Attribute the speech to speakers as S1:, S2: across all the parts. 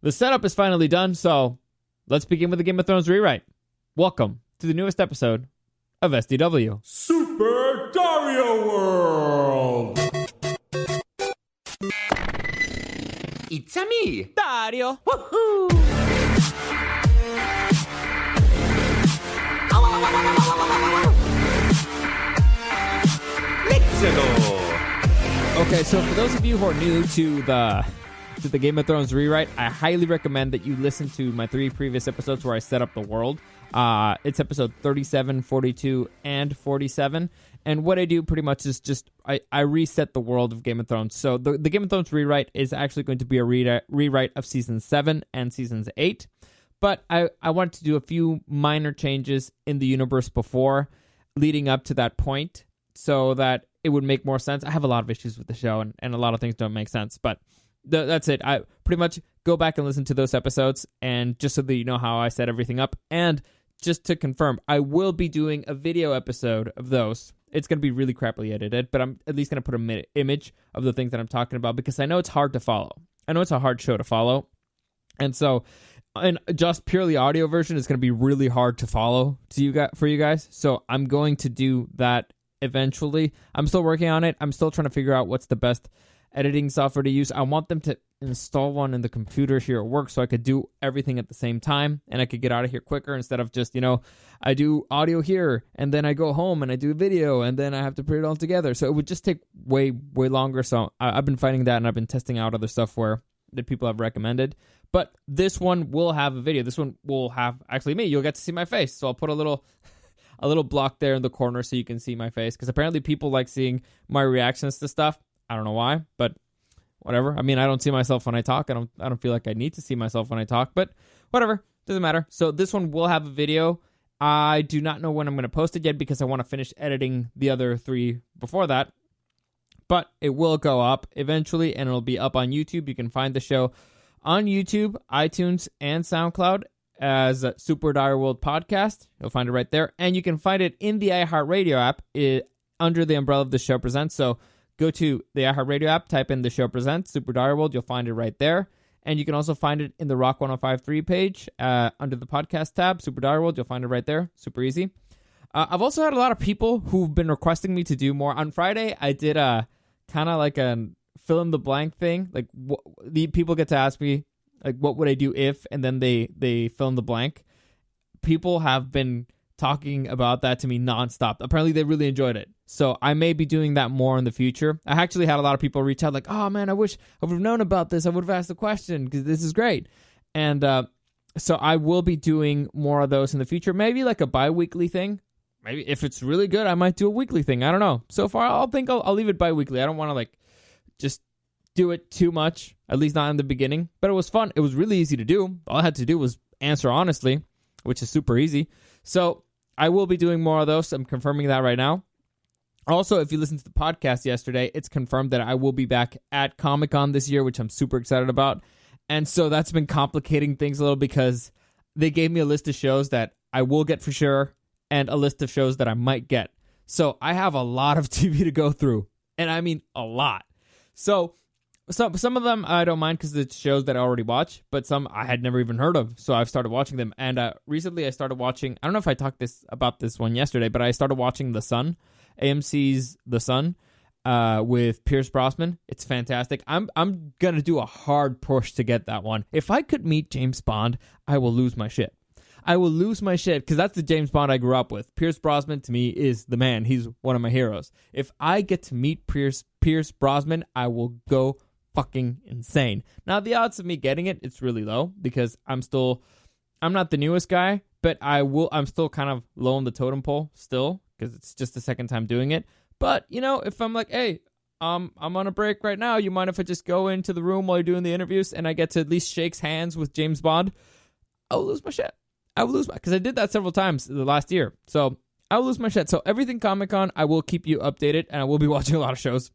S1: The setup is finally done, so let's begin with the Game of Thrones rewrite. Welcome to the newest episode of SDW.
S2: Super Dario World!
S3: It's a me,
S1: Dario!
S3: Woohoo! Let's go!
S1: Okay, so for those of you who are new to the Game of Thrones rewrite, I highly recommend that you listen to my 3 previous episodes where I set up the world. It's episode 37, 42, and 47. And what I do pretty much is just I reset the world of Game of Thrones. So the Game of Thrones rewrite is actually going to be a rewrite of Season 7 and Seasons 8. But I wanted to do a few minor changes in the universe before leading up to that point so that it would make more sense. I have a lot of issues with the show, and a lot of things don't make sense. But that's it. I pretty much go back and listen to those episodes, and just so that you know how I set everything up. And just to confirm, I will be doing a video episode of those. It's going to be really crappily edited, but I'm at least going to put an image of the things that I'm talking about because I know it's hard to follow. I know it's a hard show to follow. And so, and just purely audio version is going to be really hard to follow for you guys. So I'm going to do that eventually. I'm still working on it. I'm still trying to figure out what's the best editing software to use. I want them to install one in the computer here at work so I could do everything at the same time and I could get out of here quicker instead of just, I do audio here and then I go home and I do video and then I have to put it all together. So it would just take way, way longer. So I've been fighting that and I've been testing out other software that people have recommended. But this one will have a video. This one will have actually me. You'll get to see my face. So I'll put a little block there in the corner so you can see my face because apparently people like seeing my reactions to stuff. I don't know why, but whatever. I mean, I don't see myself when I talk. I don't feel like I need to see myself when I talk, but whatever. Doesn't matter. So this one will have a video. I do not know when I'm going to post it yet because I want to finish editing the other 3 before that. But it will go up eventually, and it'll be up on YouTube. You can find the show on YouTube, iTunes, and SoundCloud as Super Dario World Podcast. You'll find it right there. And you can find it in the iHeartRadio app under the umbrella of The Show Presents. So go to the iHeartRadio app, type in The Show Presents, Super Dario World. You'll find it right there. And you can also find it in the Rock 105.3 page under the podcast tab, Super Dario World. You'll find it right there. Super easy. I've also had a lot of people who've been requesting me to do more. On Friday, I did kind of like a fill in the blank thing. Like the people get to ask me, like, what would I do if, and then they fill in the blank. People have been talking about that to me nonstop. Apparently, they really enjoyed it. So I may be doing that more in the future. I actually had a lot of people reach out like, oh man, I wish I would have known about this. I would have asked the question because this is great. And so I will be doing more of those in the future. Maybe like a bi-weekly thing. Maybe if it's really good, I might do a weekly thing. I don't know. So far, I'll leave it bi-weekly. I don't want to just do it too much, at least not in the beginning. But it was fun. It was really easy to do. All I had to do was answer honestly, which is super easy. So I will be doing more of those. I'm confirming that right now. Also, if you listened to the podcast yesterday, it's confirmed that I will be back at Comic-Con this year, which I'm super excited about. And so that's been complicating things a little because they gave me a list of shows that I will get for sure and a list of shows that I might get. So I have a lot of TV to go through, and I mean a lot. So some of them I don't mind because it's shows that I already watch, but some I had never even heard of, so I've started watching them. And recently I started watching, I don't know if I talked about this one yesterday, but I started watching The Sun, AMC's The Sun, with Pierce Brosnan. It's fantastic. I'm going to do a hard push to get that one. If I could meet James Bond, I will lose my shit. I will lose my shit because that's the James Bond I grew up with. Pierce Brosnan, to me, is the man. He's one of my heroes. If I get to meet Pierce Brosnan, I will go fucking insane. Now, the odds of me getting it, it's really low because I'm not the newest guy, but I'm still kind of low on the totem pole still because it's just the second time doing it. But, if I'm like, hey, I'm on a break right now, you mind if I just go into the room while you're doing the interviews and I get to at least shake hands with James Bond? I will lose my shit. Because I did that several times the last year. So I will lose my shit. So everything Comic-Con, I will keep you updated, and I will be watching a lot of shows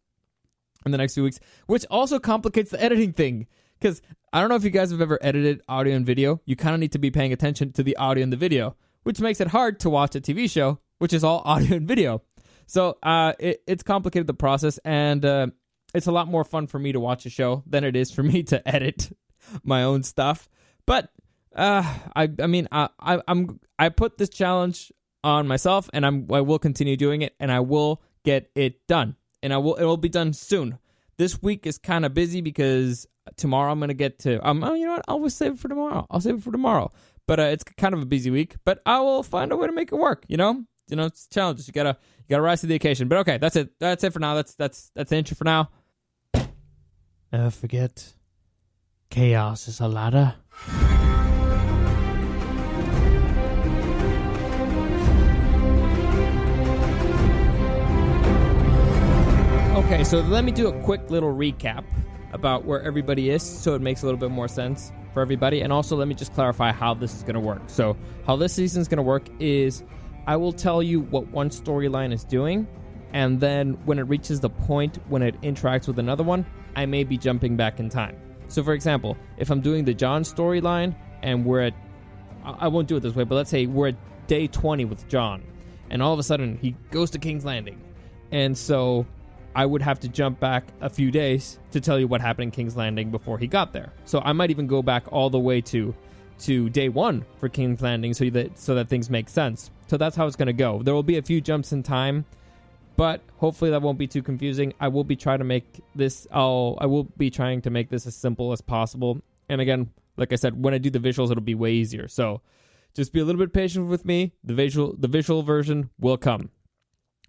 S1: in the next few weeks, which also complicates the editing thing. Because I don't know if you guys have ever edited audio and video. You kind of need to be paying attention to the audio and the video, which makes it hard to watch a TV show, which is all audio and video. So it's complicated, the process, and it's a lot more fun for me to watch a show than it is for me to edit. my own stuff. But I put this challenge on myself, and I will continue doing it, and I will get it done, and it will be done soon. This week is kind of busy because tomorrow I'm gonna get to. You know what? I'll save it for tomorrow. But it's kind of a busy week. But I will find a way to make it work. It's challenges. You gotta rise to the occasion. But okay, that's it. That's it for now. That's the intro for now.
S4: Never forget, chaos is a ladder.
S1: Okay, so let me do a quick little recap about where everybody is so it makes a little bit more sense for everybody. And also let me just clarify how this is going to work. So how this season is going to work is I will tell you what one storyline is doing, and then when it reaches the point when it interacts with another one, I may be jumping back in time. So for example, if I'm doing the John storyline and we're at, I won't do it this way, but let's say we're at day 20 with John, and all of a sudden he goes to King's Landing. And so I would have to jump back a few days to tell you what happened in King's Landing before he got there. So I might even go back all the way to day 1 for King's Landing so that things make sense. So that's how it's going to go. There will be a few jumps in time, but hopefully that won't be too confusing. I will be trying to make this as simple as possible. And again, like I said, when I do the visuals, it'll be way easier. So just be a little bit patient with me. The visual version will come.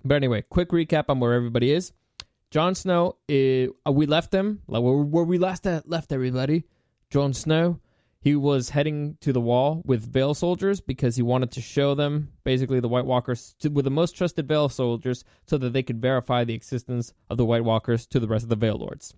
S1: But anyway, quick recap on where everybody is. Jon Snow, we left him, like where we left everybody. Jon Snow, he was heading to the wall with Vale soldiers because he wanted to show them, basically the White Walkers, with the most trusted Vale soldiers so that they could verify the existence of the White Walkers to the rest of the Vale Lords.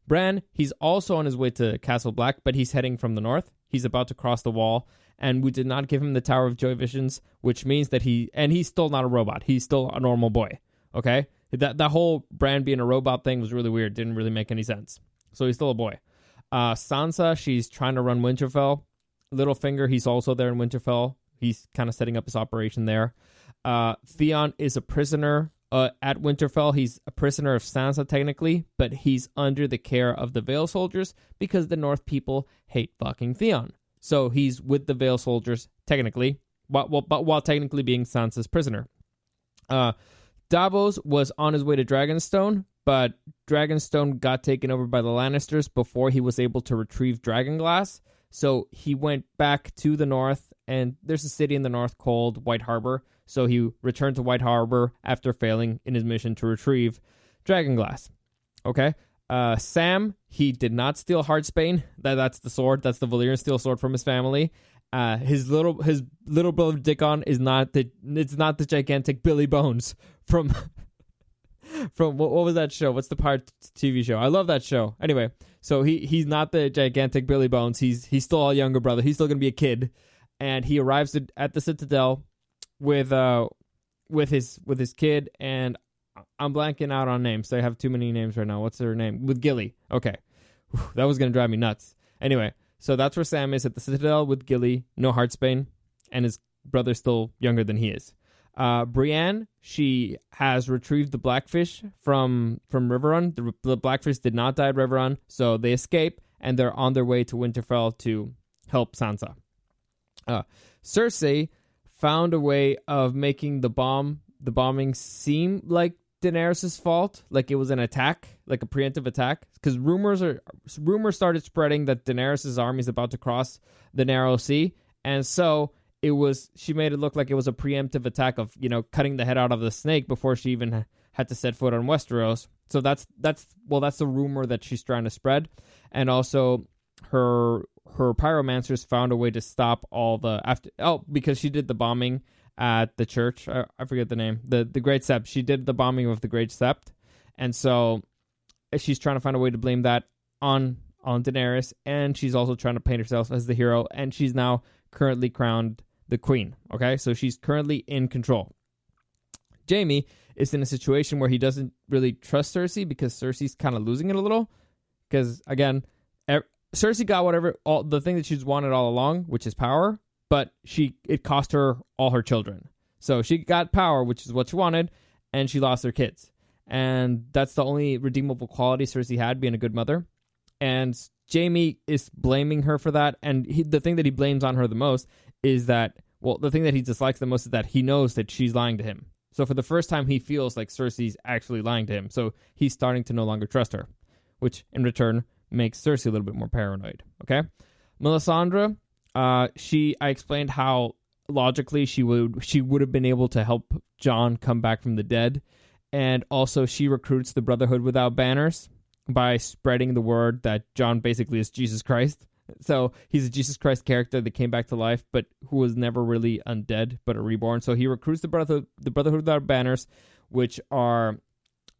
S1: Bran, he's also on his way to Castle Black, but he's heading from the north. He's about to cross the wall, and we did not give him the Tower of Joy visions, which means that he's still not a robot. He's still a normal boy, okay? That whole Bran being a robot thing was really weird. Didn't really make any sense. So he's still a boy. Sansa, she's trying to run Winterfell. Littlefinger, he's also there in Winterfell. He's kind of setting up his operation there. Theon is a prisoner at Winterfell. He's a prisoner of Sansa technically, but he's under the care of the Vale soldiers because the North people hate fucking Theon. So he's with the Vale soldiers technically, while technically being Sansa's prisoner. Davos was on his way to Dragonstone, but Dragonstone got taken over by the Lannisters before he was able to retrieve Dragonglass. So he went back to the north, and there's a city in the north called White Harbor. So he returned to White Harbor after failing in his mission to retrieve Dragonglass. Okay. Sam, he did not steal Heartsbane. That's the sword. That's the Valyrian steel sword from his family. His little brother Dickon is not the gigantic Billy Bones from what was that show? What's the pirate TV show? I love that show. Anyway, so he's not the gigantic Billy Bones. He's still a younger brother. He's still gonna be a kid, and he arrives at the Citadel with his kid, and I'm blanking out on names. So I have too many names right now. What's her name? With Gilly. Okay, that was gonna drive me nuts. Anyway. So that's where Sam is, at the Citadel with Gilly, no Heartsbane, and his brother's still younger than he is. Brienne, she has retrieved the Blackfish from Riverrun. The Blackfish did not die at Riverrun, so they escape, and they're on their way to Winterfell to help Sansa. Cersei found a way of making the bombing seem like Daenerys' fault, like it was an attack, like a preemptive attack, because rumors started spreading that Daenerys' army is about to cross the Narrow Sea, and so she made it look like it was a preemptive attack of, cutting the head out of the snake before she even had to set foot on Westeros. So that's the rumor that she's trying to spread, and also her pyromancers found a way to stop all because she did the bombing at the church. I forget the name. The Great Sept. She did the bombing of the Great Sept. And so she's trying to find a way to blame that on Daenerys. And she's also trying to paint herself as the hero. And she's now currently crowned the queen. Okay? So she's currently in control. Jaime is in a situation where he doesn't really trust Cersei because Cersei's kind of losing it a little. Because, again, Cersei got the thing that she's wanted all along, which is power. But it cost her all her children. So she got power, which is what she wanted, and she lost her kids. And that's the only redeemable quality Cersei had, being a good mother. And Jaime is blaming her for that, and the thing that he blames on her the most is that, well, the thing that he dislikes the most is that he knows that she's lying to him. So for the first time, he feels like Cersei's actually lying to him. So he's starting to no longer trust her, which in return makes Cersei a little bit more paranoid. Okay, Melisandre, I explained how logically she would have been able to help Jon come back from the dead, and also she recruits the Brotherhood Without Banners by spreading the word that Jon basically is Jesus Christ. So he's a Jesus Christ character that came back to life, but who was never really undead, but a reborn. So he recruits the Brotherhood Without Banners, which are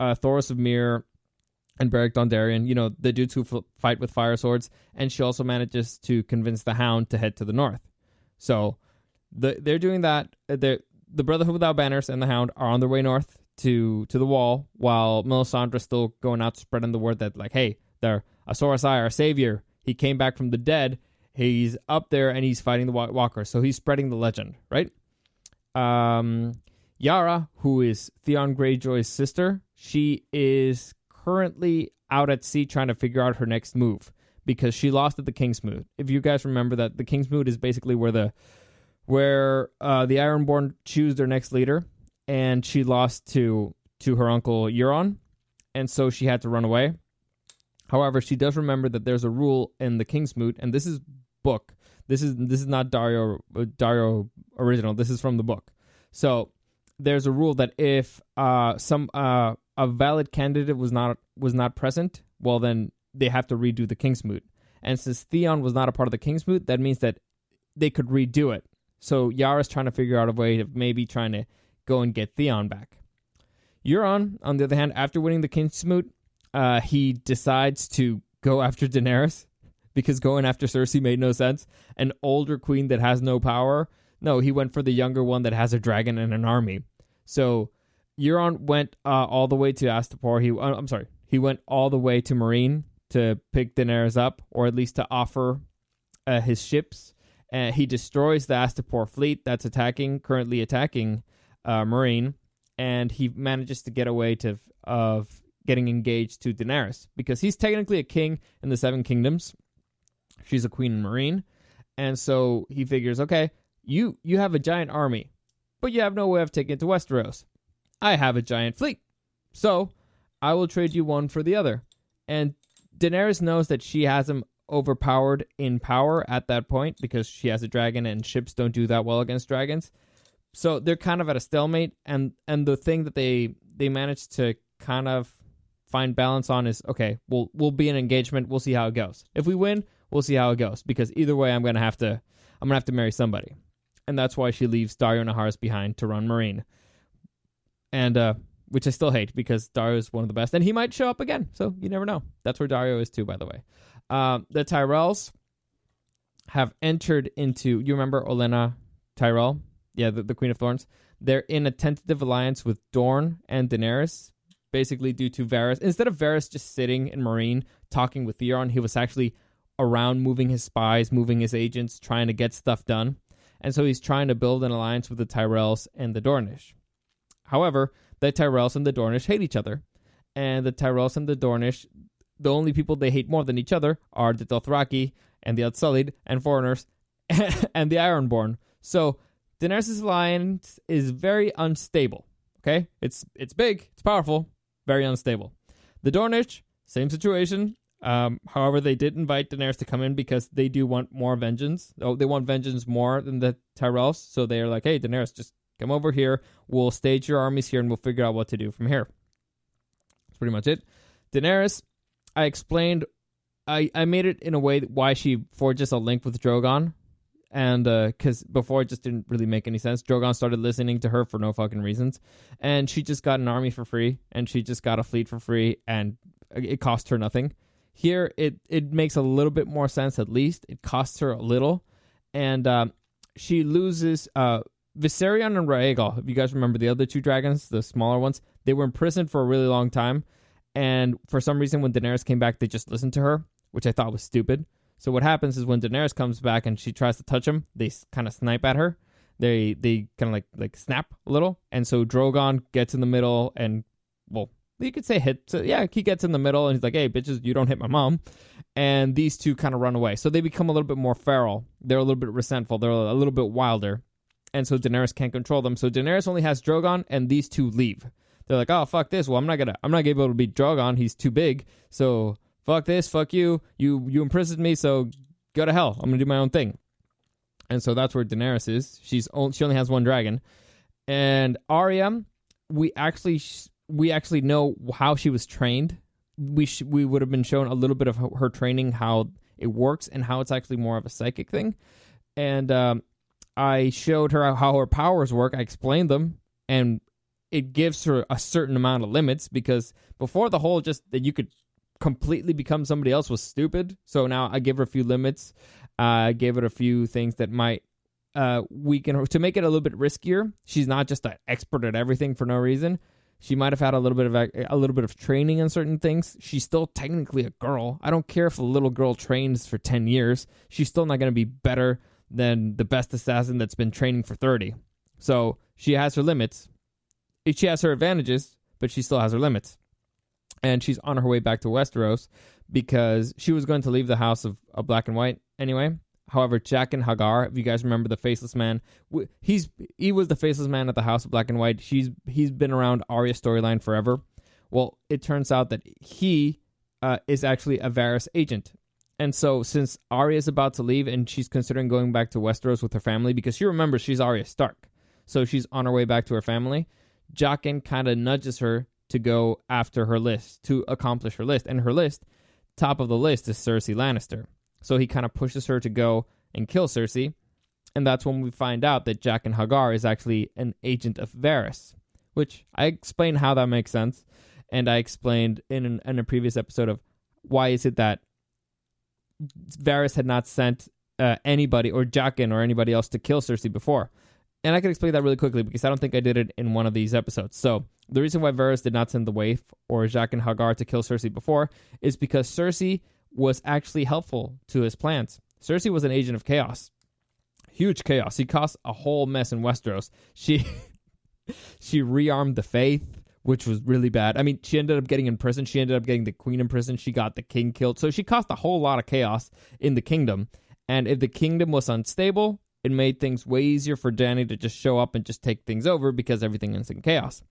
S1: Thoros of Myr and Beric Dondarrion, the dudes who fight with fire swords. And she also manages to convince the Hound to head to the north. So they're doing that. The Brotherhood Without Banners and the Hound are on their way north to the wall, while Melisandre's still going out spreading the word that, like, hey, they're Azor Ahai, our savior. He came back from the dead. He's up there and he's fighting the White Walker. So he's spreading the legend, right? Yara, who is Theon Greyjoy's sister, she is currently out at sea trying to figure out her next move because she lost at the Kingsmoot. If you guys remember that the Kingsmoot is basically where the Ironborn choose their next leader, and she lost to her uncle Euron, and so she had to run away. However, she does remember that there's a rule in the Kingsmoot, and this is book. This is not Dario original. This is from the book. So there's a rule that if a valid candidate was not present, well, then they have to redo the Kingsmoot. And since Theon was not a part of the Kingsmoot, that means that they could redo it. So Yara's trying to figure out a way of maybe trying to go and get Theon back. Euron, on the other hand, after winning the Kingsmoot, he decides to go after Daenerys because going after Cersei made no sense. An older queen that has no power. No, he went for the younger one that has a dragon and an army. So Euron went all the way to Astapor. He went all the way to Meereen to pick Daenerys up, or at least to offer his ships. He destroys the Astapor fleet that's currently attacking Meereen, and he manages to get away of getting engaged to Daenerys because he's technically a king in the Seven Kingdoms. She's a queen in Meereen, and so he figures, okay, you have a giant army, but you have no way of taking it to Westeros. I have a giant fleet, so I will trade you one for the other. And Daenerys knows that she has him overpowered in power at that point because she has a dragon and ships don't do that well against dragons. So they're kind of at a stalemate, and the thing that they managed to kind of find balance on is, okay, we'll be in engagement, we'll see how it goes. If we win, we'll see how it goes, because either way I'm gonna have to marry somebody. And that's why she leaves Dario Naharis behind to run Meereen. And which I still hate because Dario is one of the best, and he might show up again, so you never know. That's where Dario is too, by the way. The Tyrells have entered into, you remember Olenna Tyrell? Yeah, the Queen of Thorns. They're in a tentative alliance with Dorne and Daenerys, basically due to Varys. Instead of Varys just sitting in Meereen talking with Theon, he was actually around moving his spies, moving his agents, trying to get stuff done. And so he's trying to build an alliance with the Tyrells and the Dornish. However, the Tyrells and the Dornish hate each other. And the Tyrells and the Dornish, the only people they hate more than each other are the Dothraki and the Unsullied and foreigners and the Ironborn. So Daenerys' alliance is very unstable. Okay? It's big, it's powerful, very unstable. The Dornish, same situation. However, they did invite Daenerys to come in because they do want more vengeance. Oh, they want vengeance more than the Tyrells. So they're like, hey, Daenerys, just come over here. We'll stage your armies here and we'll figure out what to do from here. That's pretty much it. Daenerys, I explained, I made it in a way why she forges a link with Drogon. And because before it just didn't really make any sense. Drogon started listening to her for no fucking reasons. And she just got an army for free. And she just got a fleet for free. And it cost her nothing. Here, it makes a little bit more sense, at least. It costs her a little. And she loses Viserion and Rhaegal. If you guys remember the other two dragons, the smaller ones, they were imprisoned for a really long time. And for some reason, when Daenerys came back, they just listened to her, which I thought was stupid. So what happens is when Daenerys comes back and she tries to touch him, they kind of snipe at her. They kind of like snap a little. And so Drogon gets in the middle and, well, you could say hit. So yeah, he gets in the middle and he's like, hey, bitches, you don't hit my mom. And these two kind of run away. So they become a little bit more feral. They're a little bit resentful. They're a little bit wilder. And so Daenerys can't control them. So Daenerys only has Drogon, and these two leave. They're like, oh, fuck this. Well, I'm not gonna be able to beat Drogon. He's too big. So fuck this. Fuck you. You imprisoned me. So go to hell. I'm gonna do my own thing. And so that's where Daenerys is. She only has one dragon. And Arya, we actually know how she was trained. We would have been shown a little bit of her training, how it works, and how it's actually more of a psychic thing. And I showed her how her powers work. I explained them, and it gives her a certain amount of limits, because before, the whole just that you could completely become somebody else was stupid. So now I give her a few limits. I gave it a few things that might weaken her to make it a little bit riskier. She's not just an expert at everything for no reason. She might have had a little bit of training in certain things. She's still technically a girl. I don't care if a little girl trains for 10 years. She's still not going to be better than the best assassin that's been training for 30. So she has her limits. She has her advantages, but she still has her limits. And she's on her way back to Westeros because she was going to leave the House of Black and White anyway. However, Jaqen H'ghar, if you guys remember the Faceless Man, he was the Faceless Man at the House of Black and White. He's been around Arya's storyline forever. Well, it turns out that he is actually a Varys agent. And so since Arya's about to leave and she's considering going back to Westeros with her family, because she remembers she's Arya Stark, so she's on her way back to her family, Jaqen kind of nudges her to go after her list, to accomplish her list. And her list, top of the list, is Cersei Lannister. So he kind of pushes her to go and kill Cersei. And that's when we find out that Jaqen H'ghar is actually an agent of Varys, which I explained how that makes sense. And I explained in a previous episode of why is it that Varys had not sent anybody, or Jaqen or anybody else, to kill Cersei before. And I can explain that really quickly because I don't think I did it in one of these episodes. So the reason why Varys did not send the waif or Jaqen H'ghar to kill Cersei before is because Cersei was actually helpful to his plans. Cersei was an agent of chaos. Huge chaos. He caused a whole mess in Westeros. She rearmed the Faith, which was really bad. I mean, she ended up getting in prison. She ended up getting the queen in prison. She got the king killed. So she caused a whole lot of chaos in the kingdom. And if the kingdom was unstable, it made things way easier for Dany to just show up and just take things over because everything is in chaos.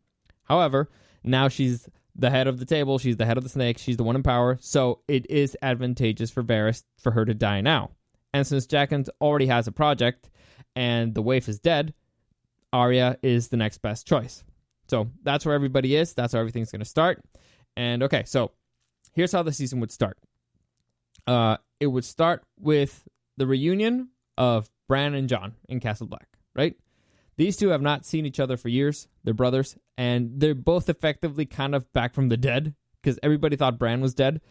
S1: However, now she's the head of the table. She's the head of the snake. She's the one in power. So it is advantageous for Varys for her to die now. And since Jaqen already has a project and the waif is dead, Arya is the next best choice. So that's where everybody is. That's how everything's going to start. And okay, so here's how the season would start. It would start with the reunion of Bran and Jon in Castle Black, right? These two have not seen each other for years. They're brothers, and they're both effectively kind of back from the dead because everybody thought Bran was dead.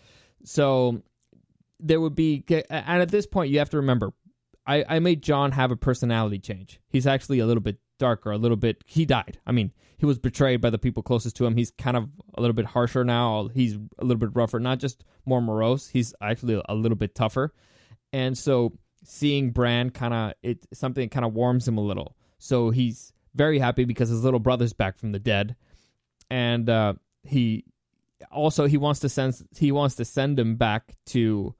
S1: So there would be, and at this point, you have to remember, I made Jon have a personality change. He's actually a little bit darker, he died. I mean, he was betrayed by the people closest to him. He's kind of a little bit harsher now. He's a little bit rougher, not just more morose. He's actually a little bit tougher. And so seeing Bran something kind of warms him a little. So he's very happy because his little brother's back from the dead. And he wants to send him back to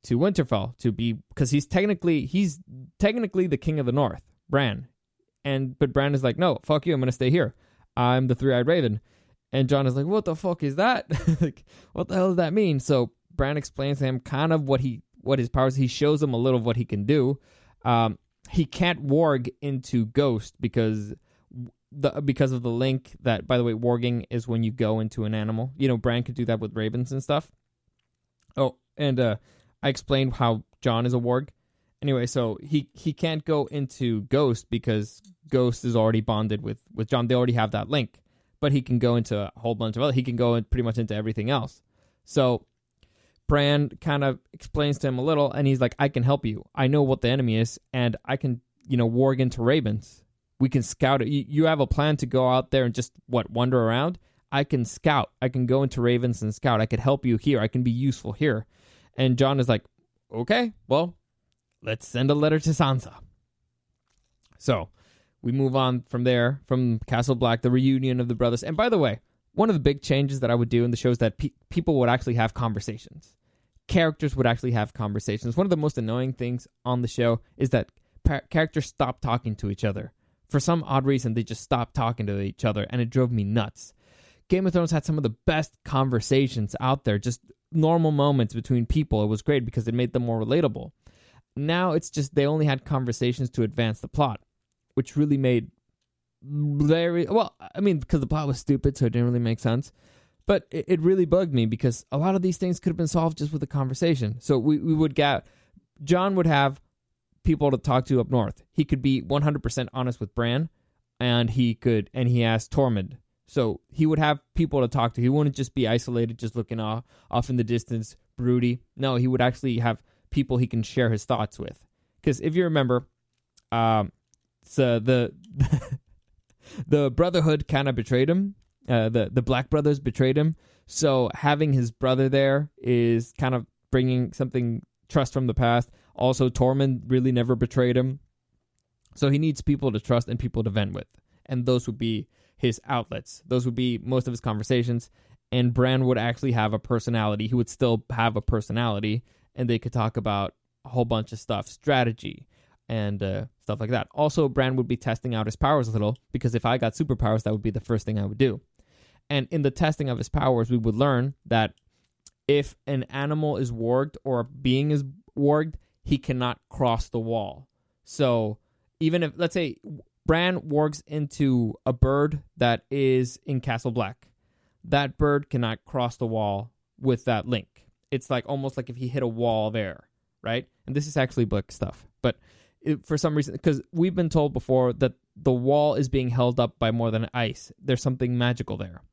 S1: Winterfell to be, because he's technically the king of the North, Bran. But Bran is like, no, fuck you, I'm gonna stay here. I'm the three-eyed raven. And Jon is like, what the fuck is that? Like, what the hell does that mean? So Bran explains to him kind of what his powers. He shows him a little of what he can do. He can't warg into Ghost because of the link that, by the way, warging is when you go into an animal. You know, Bran could do that with ravens and stuff. Oh, and I explained how Jon is a warg. Anyway, so he can't go into Ghost because Ghost is already bonded with Jon. They already have that link. But he can go into a whole bunch of other. He can go pretty much into everything else. So Bran kind of explains to him a little, and he's like, I can help you. I know what the enemy is, and I can, warg into ravens. We can scout it. You have a plan to go out there and just, wander around? I can scout. I can go into ravens and scout. I could help you here. I can be useful here. And Jon is like, okay, well, let's send a letter to Sansa. So we move on from there, from Castle Black, the reunion of the brothers. And by the way, one of the big changes that I would do in the show is that people would actually have conversations. characters would actually have conversations. One of the most annoying things on the show is that characters stop talking to each other. For some odd reason, they just stopped talking to each other, and it drove me nuts. Game of Thrones had some of the best conversations out there, just normal moments between people. It was great because it made them more relatable. Now it's just they only had conversations to advance the plot, which really made because the plot was stupid, so it didn't really make sense. But it really bugged me because a lot of these things could have been solved just with a conversation. So John would have people to talk to up north. He could be 100% honest with Bran, and he has Tormund. So he would have people to talk to. He wouldn't just be isolated, just looking off in the distance, broody. No, he would actually have people he can share his thoughts with. Because if you remember, so the Brotherhood kind of betrayed him. The Black Brothers betrayed him. So having his brother there is kind of bringing something trust from the past. Also, Tormund really never betrayed him. So he needs people to trust and people to vent with. And those would be his outlets. Those would be most of his conversations. And Bran would actually have a personality. He would still have a personality. And they could talk about a whole bunch of stuff, strategy, and stuff like that. Also, Bran would be testing out his powers a little, because if I got superpowers, that would be the first thing I would do. And in the testing of his powers, we would learn that if an animal is warged or a being is warged, he cannot cross the wall. So even if, let's say, Bran wargs into a bird that is in Castle Black, that bird cannot cross the wall with that link. It's like almost like if he hit a wall of air, right? And this is actually book stuff. But for some reason, because we've been told before that the wall is being held up by more than ice. There's something magical there.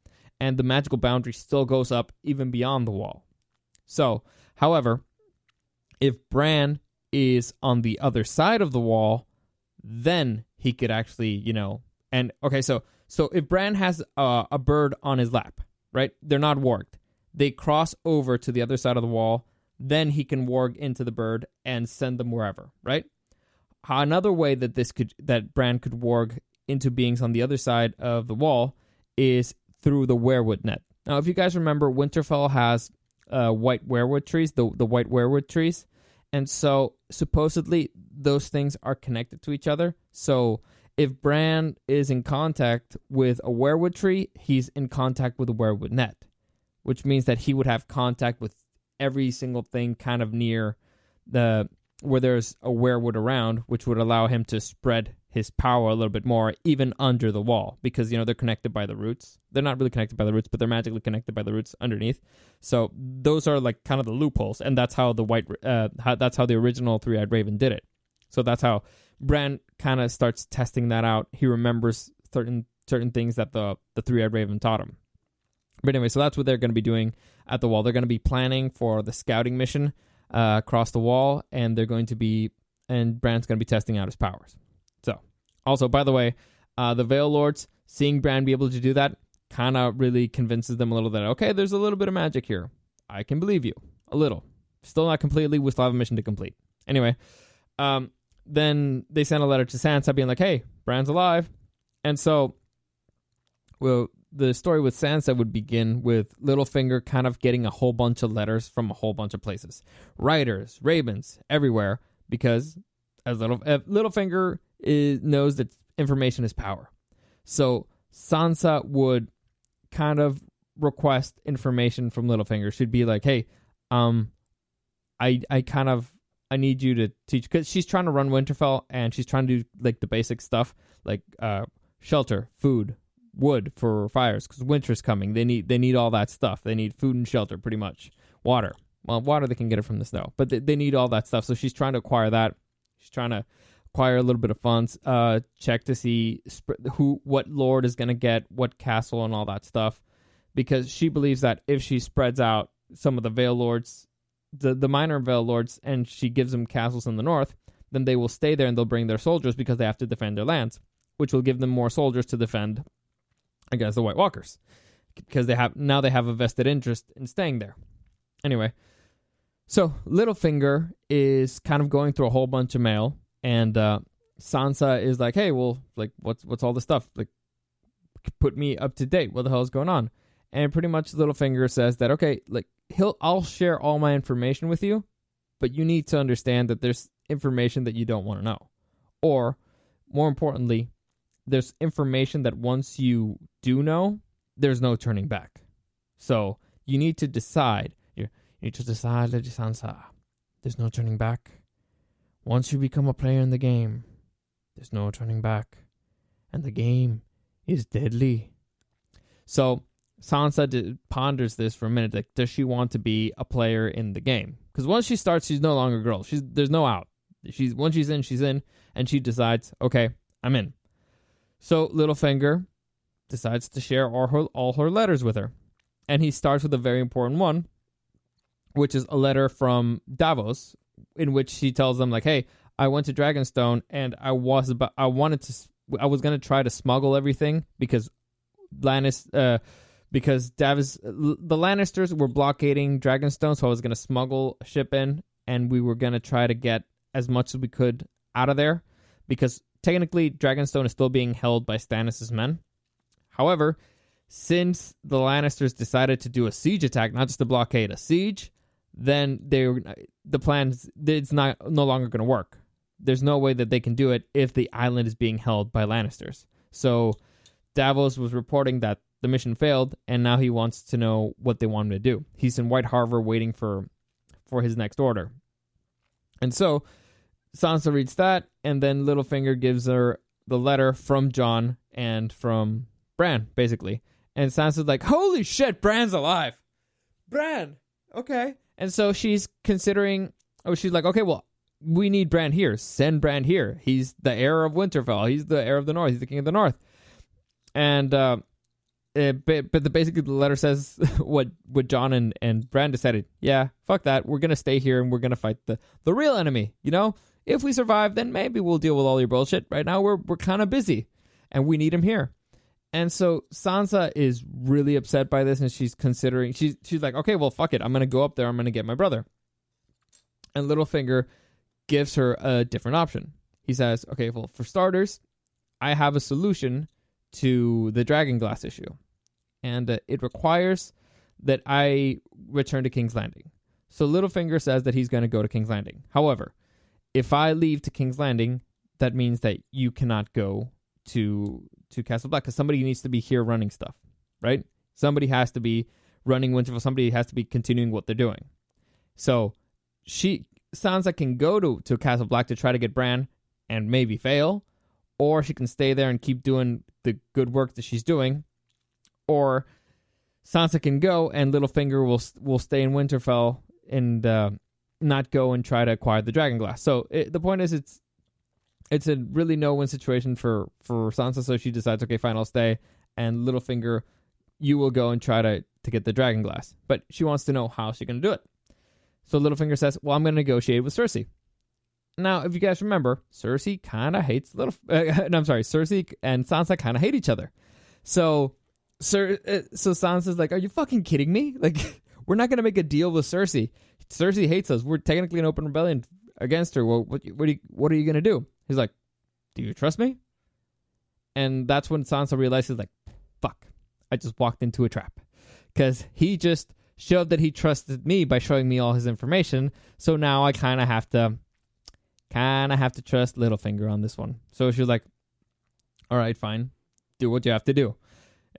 S1: And the magical boundary still goes up even beyond the wall. So, however, if Bran is on the other side of the wall, then he could actually, and okay, so if Bran has a bird on his lap, right? They're not warged. They cross over to the other side of the wall, then he can warg into the bird and send them wherever, right? Another way that Bran could warg into beings on the other side of the wall is through the weirwood net. Now, if you guys remember, Winterfell has white weirwood trees, the white weirwood trees, and so supposedly those things are connected to each other. So if Bran is in contact with a weirwood tree, he's in contact with a weirwood net, which means that he would have contact with every single thing kind of near where there's a weirwood around, which would allow him to spread his power a little bit more, even under the wall, because, they're connected by the roots. They're not really connected by the roots, but they're magically connected by the roots underneath. So those are like kind of the loopholes, and that's how that's how the original Three-Eyed Raven did it. So that's how Bran kind of starts testing that out. He remembers certain things that the Three-Eyed Raven taught him. But anyway, so that's what they're going to be doing at the wall. They're going to be planning for the scouting mission across the wall, and Bran's going to be testing out his powers. So, also, by the way, the Vale Lords, seeing Bran be able to do that, kind of really convinces them a little that, okay, there's a little bit of magic here. I can believe you. A little. Still not completely. We still have a mission to complete. Anyway, then they send a letter to Sansa being like, hey, Bran's alive. And so, the story with Sansa would begin with Littlefinger kind of getting a whole bunch of letters from a whole bunch of places. Writers, ravens, everywhere, because as Littlefinger knows that information is power. So Sansa would kind of request information from Littlefinger. She'd be like, hey, I need you to teach, because she's trying to run Winterfell, and she's trying to do like the basic stuff, like shelter, food, wood for fires, because winter's coming. They need all that stuff. They need food and shelter, pretty much. Water. Well, water, they can get it from the snow, but they need all that stuff. So she's trying to acquire that. She's trying to acquire a little bit of funds, check to see what lord is going to get what castle and all that stuff, because she believes that if she spreads out some of the Vale Lords, the minor Vale Lords, and she gives them castles in the north, then they will stay there and they'll bring their soldiers because they have to defend their lands, which will give them more soldiers to defend against the White Walkers, because they have a vested interest in staying there. Anyway, so Littlefinger is kind of going through a whole bunch of mail, and Sansa is like, hey, well, like, what's all this stuff? Like, put me up to date. What the hell is going on? And pretty much Littlefinger says that, okay, like I'll share all my information with you, but you need to understand that there's information that you don't want to know. Or, more importantly, there's information that once you do know, there's no turning back. So you need to decide. You need to decide, Lady Sansa. There's no turning back. Once you become a player in the game, there's no turning back. And the game is deadly. So Sansa ponders this for a minute. Like, does she want to be a player in the game? Because once she starts, she's no longer a girl. There's no out. Once she's in, and she decides, okay, I'm in. So Littlefinger decides to share all her letters with her. And he starts with a very important one, which is a letter from Davos, in which she tells them, like, hey, I went to Dragonstone and I was going to try to smuggle everything because the Lannisters were blockading Dragonstone, so I was going to smuggle a ship in, and we were going to try to get as much as we could out of there, because technically Dragonstone is still being held by Stannis' men. However, since the Lannisters decided to do a siege attack, not just a blockade, a siege, then the plan it's no longer going to work. There's no way that they can do it if the island is being held by Lannisters. So Davos was reporting that the mission failed, and now he wants to know what they want him to do. He's in White Harbor waiting for his next order. And so Sansa reads that, and then Littlefinger gives her the letter from Jon and from Bran, basically. And Sansa's like, holy shit, Bran's alive. Bran, okay. And so she's considering, she's like, okay, well, we need Bran here. Send Bran here. He's the heir of Winterfell. He's the heir of the North. He's the king of the North. And basically the letter says what Jon and Bran decided. Yeah, fuck that. We're going to stay here and we're going to fight the real enemy. You know, if we survive, then maybe we'll deal with all your bullshit. Right now, we're kind of busy and we need him here. And so Sansa is really upset by this, and she's considering, she's like, okay, well, fuck it. I'm going to go up there. I'm going to get my brother. And Littlefinger gives her a different option. He says, okay, well, for starters, I have a solution to the Dragonglass issue. And it requires that I return to King's Landing. So Littlefinger says that he's going to go to King's Landing. However, if I leave to King's Landing, that means that you cannot go to Castle Black, because somebody needs to be here running stuff, right? Somebody has to be running Winterfell. Somebody has to be continuing what they're doing. So Sansa can go to Castle Black to try to get Bran and maybe fail, or she can stay there and keep doing the good work that she's doing, or Sansa can go and Littlefinger will stay in Winterfell and not go and try to acquire the Dragonglass. So the point is, it's a really no-win situation for Sansa, so she decides, okay, fine, I'll stay, and Littlefinger, you will go and try to get the Dragonglass. But she wants to know how she's going to do it. So Littlefinger says, well, I'm going to negotiate with Cersei. Now, if you guys remember, Cersei kind of hates Cersei and Sansa kind of hate each other. So Sansa's like, are you fucking kidding me? Like, we're not going to make a deal with Cersei. Cersei hates us. We're technically an open rebellion against her. Well, what are you going to do? He's like, do you trust me? And that's when Sansa realizes, like, fuck, I just walked into a trap. Because he just showed that he trusted me by showing me all his information. So now I kind of have to trust Littlefinger on this one. So she's like, all right, fine. Do what you have to do.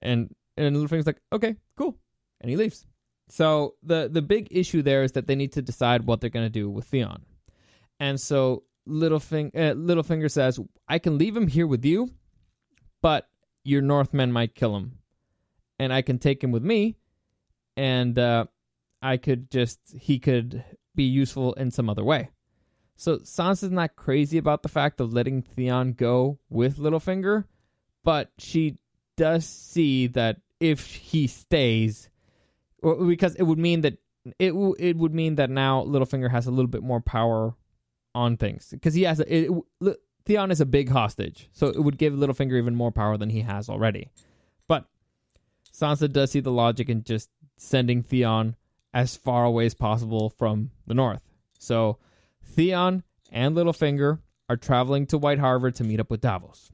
S1: And Littlefinger's like, okay, cool. And he leaves. So the big issue there is that they need to decide what they're going to do with Theon. And so Littlefinger says, I can leave him here with you, but your Northmen might kill him. And I can take him with me, and he could be useful in some other way. So Sansa's not crazy about the fact of letting Theon go with Littlefinger, but she does see that if he stays, because it would mean that now Littlefinger has a little bit more power on things, because Theon is a big hostage, so it would give Littlefinger even more power than he has already. But Sansa does see the logic in just sending Theon as far away as possible from the north. So Theon and Littlefinger are traveling to White Harbor to meet up with Davos.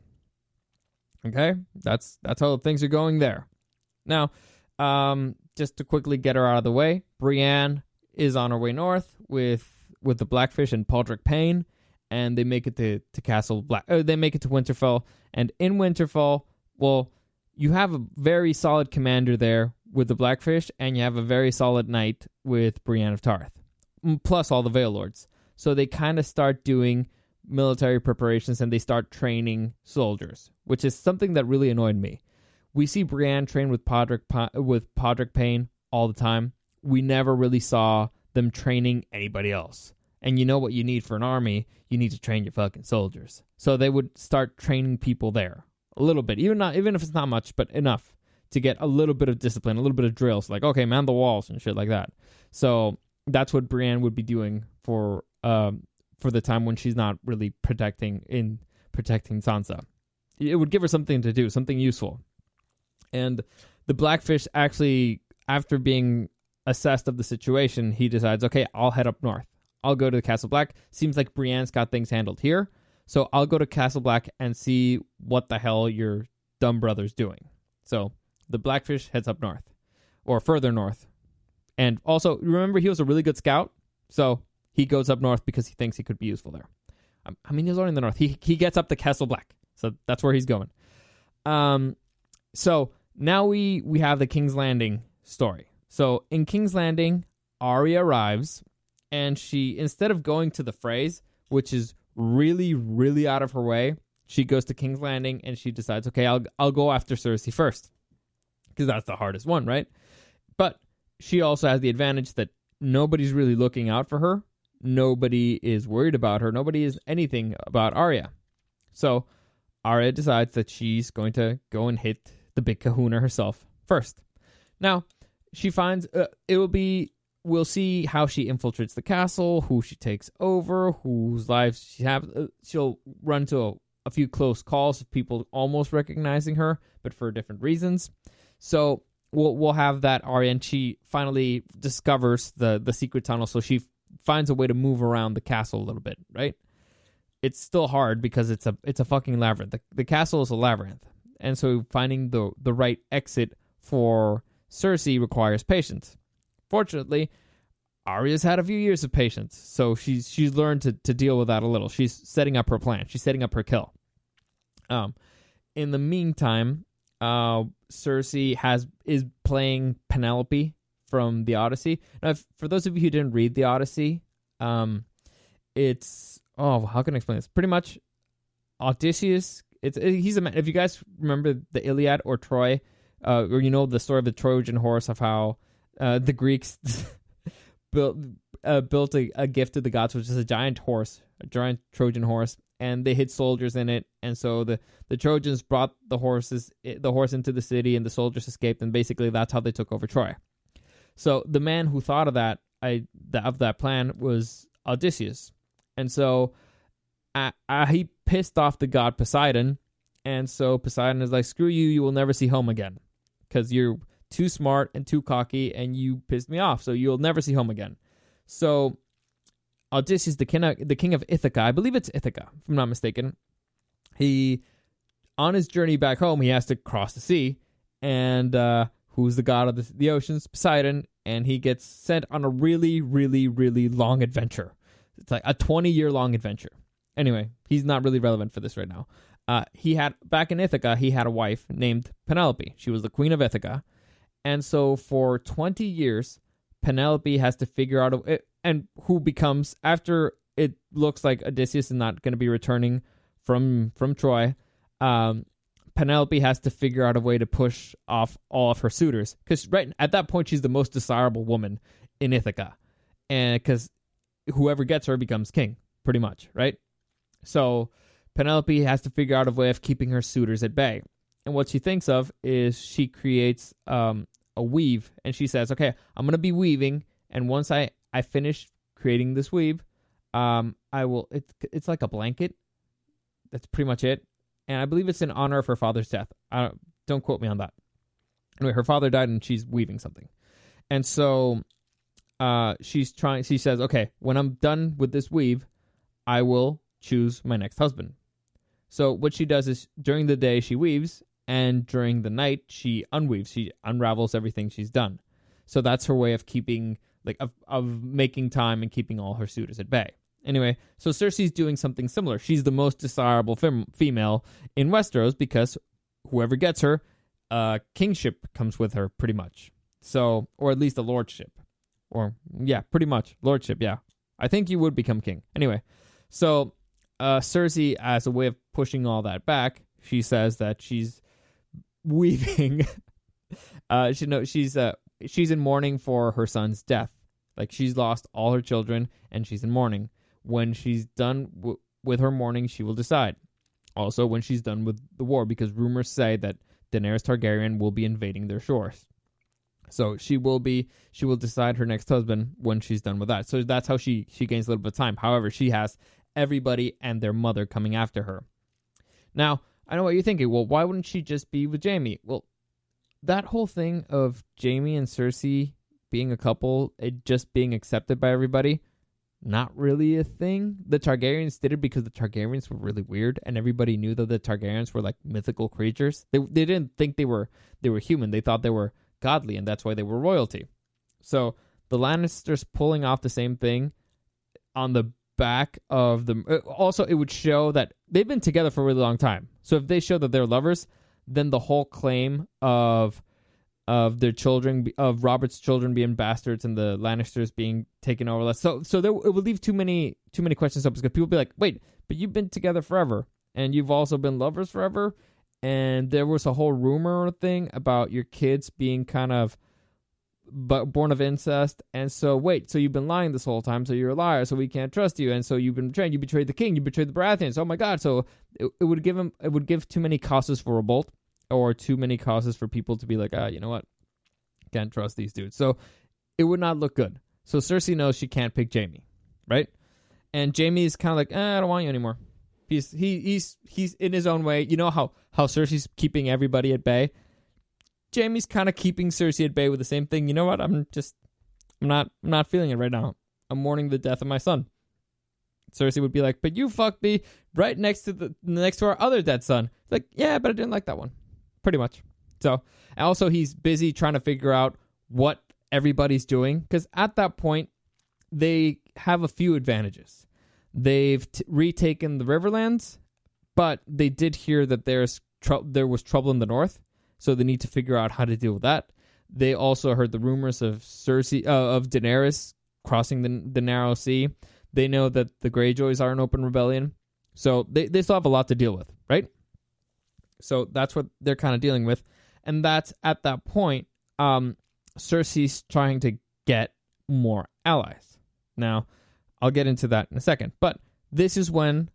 S1: Okay, that's how things are going there. Now, just to quickly get her out of the way, Brienne is on her way north with the Blackfish and Podrick Payne, and they make it to Castle Black. They make it to Winterfell, and in Winterfell, well, you have a very solid commander there with the Blackfish, and you have a very solid knight with Brienne of Tarth, plus all the Vale Lords. So they kind of start doing military preparations, and they start training soldiers, which is something that really annoyed me. We see Brienne train with Podrick Payne all the time. We never really saw them training anybody else. And you know what you need for an army? You need to train your fucking soldiers. So they would start training people there a little bit, even if it's not much, but enough to get a little bit of discipline, a little bit of drills, like, okay, man the walls and shit like that. So that's what Brienne would be doing for the time when she's not really protecting Sansa. It would give her something to do, something useful. And the Blackfish actually, after being assessed of the situation, he decides, okay, I'll head up north. I'll go to Castle Black. Seems like Brienne's got things handled here. So I'll go to Castle Black and see what the hell your dumb brother's doing. So the Blackfish heads up north, or further north. And also, remember, he was a really good scout. So he goes up north because he thinks he could be useful there. I mean, he's already in the north. He gets up to Castle Black. So that's where he's going. So now we have the King's Landing story. So in King's Landing, Arya arrives, and she, instead of going to the Freys, which is really, really out of her way, she goes to King's Landing, and she decides, okay, I'll go after Cersei first, because that's the hardest one, right? But she also has the advantage that nobody's really looking out for her. Nobody is worried about her. Nobody is anything about Arya. So Arya decides that she's going to go and hit the big kahuna herself first. Now, she finds we'll see how she infiltrates the castle, who she takes over, whose lives she has. She'll run to a few close calls of people almost recognizing her, but for different reasons. So we'll have that Arya, and she finally discovers the secret tunnel, so she finds a way to move around the castle a little bit, right? It's still hard because it's a fucking labyrinth. The castle is a labyrinth. And so finding the right exit for Cersei requires patience. Fortunately, Arya's had a few years of patience, so she's learned to deal with that a little. She's setting up her plan. She's setting up her kill. In the meantime, Cersei is playing Penelope from the Odyssey. Now, for those of you who didn't read the Odyssey, it's how can I explain this? Pretty much, Odysseus. He's a man. If you guys remember the Iliad or Troy, or you know the story of the Trojan horse, of how the Greeks built a gift to the gods, which is a giant Trojan horse, and they hid soldiers in it, and so the Trojans brought the horse into the city, and the soldiers escaped, and basically that's how they took over Troy. So the man who thought of that plan was Odysseus, and so he pissed off the god Poseidon, and so Poseidon is like, screw you, you will never see home again, because you're too smart and too cocky, and you pissed me off, so you'll never see home again. So Odysseus, the king of Ithaca, I believe it's Ithaca, if I'm not mistaken, on his journey back home, he has to cross the sea, and who's the god of the oceans? Poseidon, and he gets sent on a really, really, really long adventure. It's like a 20-year-long adventure. Anyway, he's not really relevant for this right now. Back in Ithaca, he had a wife named Penelope. She was the queen of Ithaca. And so for 20 years, Penelope has to figure out and who becomes, after it looks like Odysseus is not going to be returning from Troy, Penelope has to figure out a way to push off all of her suitors. Because right at that point, she's the most desirable woman in Ithaca. And because whoever gets her becomes king, pretty much, right? So Penelope has to figure out a way of keeping her suitors at bay. And what she thinks of is she creates a weave, and she says, okay, I'm going to be weaving, and once I finish creating this weave, I will, it's like a blanket. That's pretty much it. And I believe it's in honor of her father's death. Don't quote me on that. Anyway, her father died, and she's weaving something. And so she says, okay, when I'm done with this weave, I will choose my next husband. So what she does is during the day she weaves, and during the night she unravels everything she's done. So that's her way of keeping of making time and keeping all her suitors at bay. Anyway, so Cersei's doing something similar. She's the most desirable female in Westeros because whoever gets her, kingship comes with her pretty much. So, or at least a lordship. Or, yeah, pretty much. Lordship, yeah. I think you would become king. Anyway, so Cersei, as a way of pushing all that back, she says that she's weeping. She's in mourning for her son's death. Like, she's lost all her children, and she's in mourning. When she's done with her mourning, she will decide. Also, when she's done with the war, because rumors say that Daenerys Targaryen will be invading their shores. So she will decide her next husband when she's done with that. So that's how she gains a little bit of time. However, she has everybody and their mother coming after her. Now, I know what you're thinking. Well, why wouldn't she just be with Jaime? Well, that whole thing of Jaime and Cersei being a couple, it just being accepted by everybody, not really a thing. The Targaryens did it because the Targaryens were really weird, and everybody knew that the Targaryens were like mythical creatures. They didn't think they were human. They thought they were godly, and that's why they were royalty. So the Lannisters pulling off the same thing on the back of them. Also, it would show that they've been together for a really long time. So if they show that they're lovers, then the whole claim of their children, of Robert's children being bastards and the Lannisters being taken over less. So there, it would leave too many questions up, because people would be like, wait, but you've been together forever, and you've also been lovers forever, and there was a whole rumor thing about your kids being kind of born of incest, and so wait, so you've been lying this whole time, so you're a liar, so we can't trust you, and so you've been betrayed. You betrayed the king, you betrayed the Baratheons. Oh my God! So it would give too many causes for revolt, or too many causes for people to be like, you know what, can't trust these dudes. So it would not look good. So Cersei knows she can't pick Jaime, right? And Jaime is kind of like, I don't want you anymore. He's in his own way. You know how Cersei's keeping everybody at bay? Jaime's kind of keeping Cersei at bay with the same thing. You know what? I'm not feeling it right now. I'm mourning the death of my son. Cersei would be like, but you fucked me right next to our other dead son. It's like, yeah, but I didn't like that one. Pretty much. So, and also he's busy trying to figure out what everybody's doing, because at that point they have a few advantages. They've retaken the Riverlands, but they did hear that there was trouble in the north, so they need to figure out how to deal with that. They also heard the rumors of of Daenerys crossing the Narrow Sea. They know that the Greyjoys are in open rebellion, so they still have a lot to deal with, right? So that's what they're kind of dealing with, and that's at that point, Cersei's trying to get more allies. Now, I'll get into that in a second, but this is when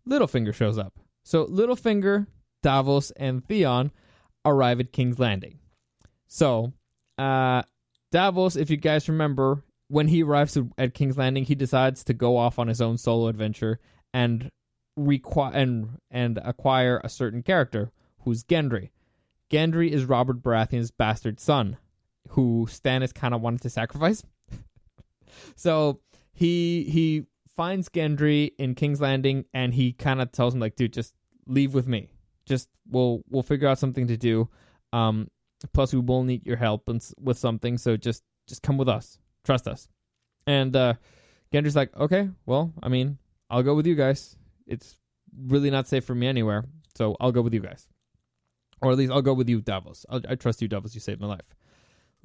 S1: Littlefinger shows up. So Littlefinger, Davos, and Theon arrive at King's Landing. So Davos, if you guys remember, when he arrives at King's Landing, he decides to go off on his own solo adventure and acquire a certain character, who's Gendry. Gendry is Robert Baratheon's bastard son, who Stannis kind of wanted to sacrifice. So he finds Gendry in King's Landing, and he kind of tells him, like, dude, just leave with me. Just we'll figure out something to do. Plus, we will need your help with something. So just come with us. Trust us. And Gendry's like, okay, well, I mean, I'll go with you guys. It's really not safe for me anywhere, so I'll go with you guys. Or at least I'll go with you, Davos. I trust you, Davos. You saved my life.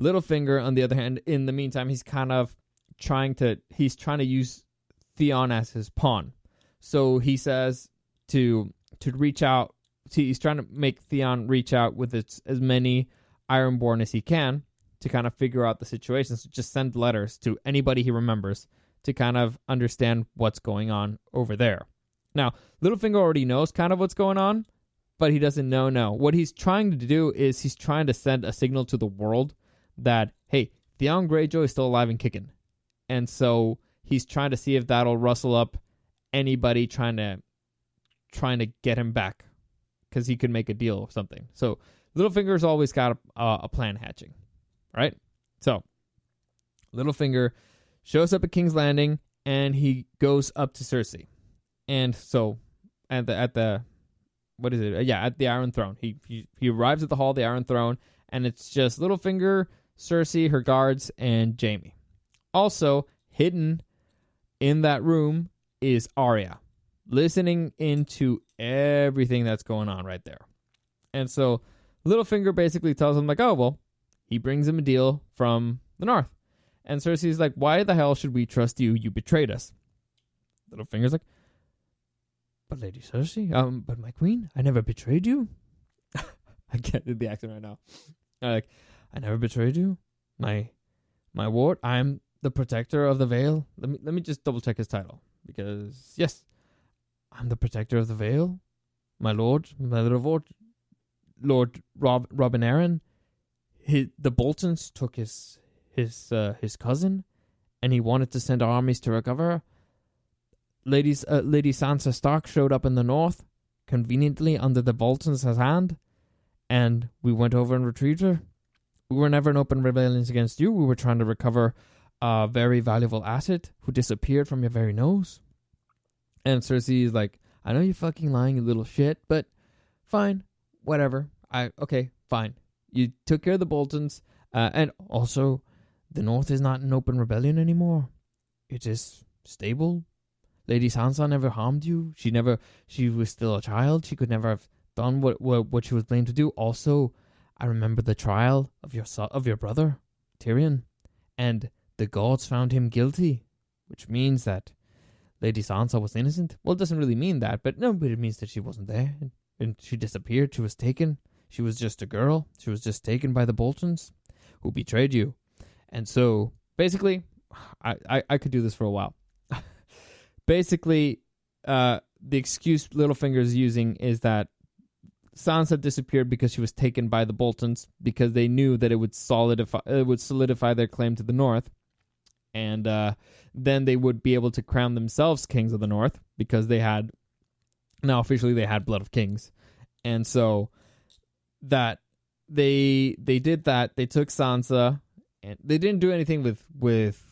S1: Littlefinger, on the other hand, in the meantime, he's kind of trying to use Theon as his pawn. So he says to reach out. He's trying to make Theon reach out with as many Ironborn as he can to kind of figure out the situation. So just send letters to anybody he remembers to kind of understand what's going on over there. Now, Littlefinger already knows kind of what's going on, but he doesn't know. No. What he's trying to do is he's trying to send a signal to the world that, hey, Theon Greyjoy is still alive and kicking. And so he's trying to see if that'll rustle up anybody trying to get him back, because he could make a deal or something. So Littlefinger's always got a plan hatching, right? So Littlefinger shows up at King's Landing, and he goes up to Cersei. And so at the what is it? Yeah, at the Iron Throne. He arrives at the Hall of the Iron Throne, and it's just Littlefinger, Cersei, her guards, and Jaime. Also, hidden in that room is Arya, listening into everything that's going on right there. And so Littlefinger basically tells him, like, oh, well, he brings him a deal from the north. And Cersei's like, why the hell should we trust you? You betrayed us. Littlefinger's like, but Lady Cersei, but my queen, I never betrayed you. I can't do the accent right now. Like, I never betrayed you. My ward, I'm the protector of the Vale. Let me just double check his title. Because, yes, I'm the protector of the Vale. My lord, my little lord, Lord Robin Arryn. The Boltons took his cousin, and he wanted to send armies to recover her. Lady Sansa Stark showed up in the north, conveniently under the Boltons' hand, and we went over and retrieved her. We were never in open rebellions against you. We were trying to recover a very valuable asset who disappeared from your very nose. And Cersei is like, I know you're fucking lying, you little shit, but fine, whatever. Okay, fine. You took care of the Boltons, and also, the North is not in open rebellion anymore. It is stable. Lady Sansa never harmed you. She was still a child. She could never have done what she was blamed to do. Also, I remember the trial of your brother, Tyrion, and the gods found him guilty, which means that Lady Sansa was innocent. Well, it doesn't really mean that, but it means that she wasn't there, and she disappeared. She was taken. She was just a girl. She was just taken by the Boltons, who betrayed you. And so, basically, I could do this for a while. Basically, the excuse Littlefinger is using is that Sansa disappeared because she was taken by the Boltons, because they knew that it would solidify their claim to the North, and then they would be able to crown themselves kings of the North, because now officially they had blood of kings. And so that they did that. They took Sansa, and they didn't do anything with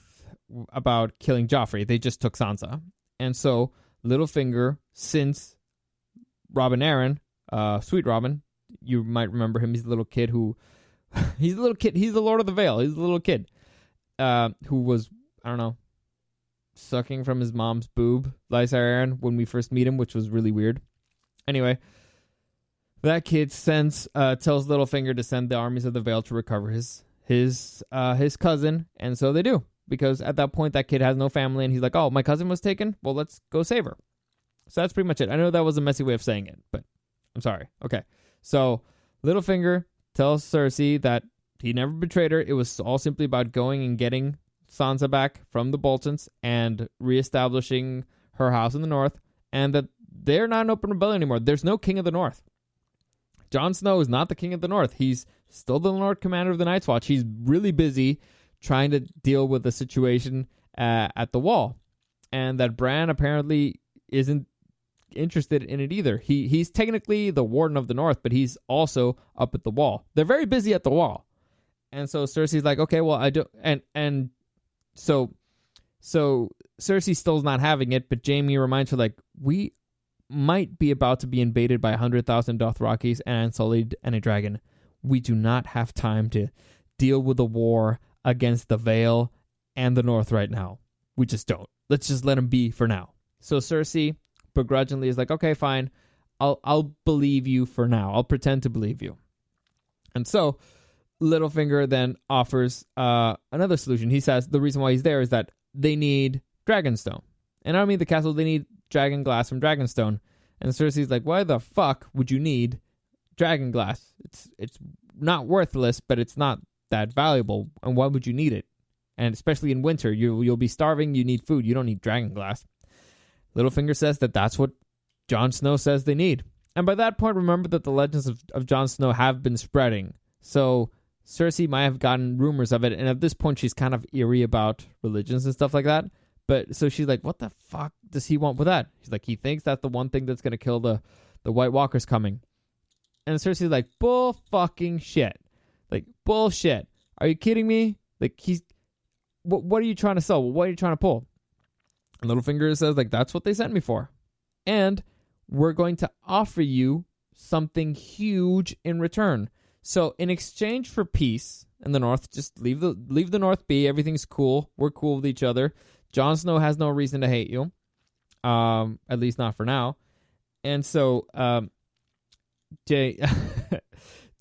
S1: about killing Joffrey. They just took Sansa. And so Littlefinger, since Robin Arryn, Sweet Robin, you might remember him. He's the little kid he's the Lord of the Vale. He's the little kid who was, I don't know, sucking from his mom's boob, Lysa Arryn, when we first meet him, which was really weird. Anyway, that kid tells Littlefinger to send the armies of the Vale to recover his cousin, and so they do. Because at that point, that kid has no family, and he's like, oh, my cousin was taken? Well, let's go save her. So that's pretty much it. I know that was a messy way of saying it, but I'm sorry. Okay. So Littlefinger tells Cersei that he never betrayed her. It was all simply about going and getting Sansa back from the Boltons and reestablishing her house in the North, and that they're not an open rebellion anymore. There's no king of the North. Jon Snow is not the king of the North. He's still the Lord Commander of the Night's Watch. He's really busy trying to deal with the situation at the Wall, and that Bran apparently isn't interested in it either. He's technically the Warden of the North, but he's also up at the Wall. They're very busy at the Wall, and so Cersei's like, okay, well, I don't, and so Cersei still's not having it, but Jaime reminds her, like, we might be about to be invaded by 100,000 Dothrakis and Unsullied and a dragon. We do not have time to deal with the war against the Vale and the North right now. We just don't. Let's just let him be for now. So Cersei begrudgingly is like, okay, fine. I'll believe you for now. I'll pretend to believe you. And so Littlefinger then offers another solution. He says the reason why he's there is that they need Dragonstone. And I don't mean the castle, they need dragon glass from Dragonstone. And Cersei's like, why the fuck would you need dragon glass? It's not worthless, but it's not that valuable, and why would you need it? And especially in winter, you'll be starving, you need food, you don't need dragon glass. Littlefinger says that that's what Jon Snow says they need. And by that point, remember that the legends of Jon Snow have been spreading. So Cersei might have gotten rumors of it, and at this point she's kind of eerie about religions and stuff like that. But so she's like, what the fuck does he want with that? She's like, he thinks that's the one thing that's going to kill the White Walkers coming. And Cersei's like, bull fucking shit. Like, bullshit. Are you kidding me? Like, what are you trying to sell? What are you trying to pull? And Littlefinger says, like, that's what they sent me for. And we're going to offer you something huge in return. So in exchange for peace in the North, just leave the North be. Everything's cool. We're cool with each other. Jon Snow has no reason to hate you, at least not for now. And so, to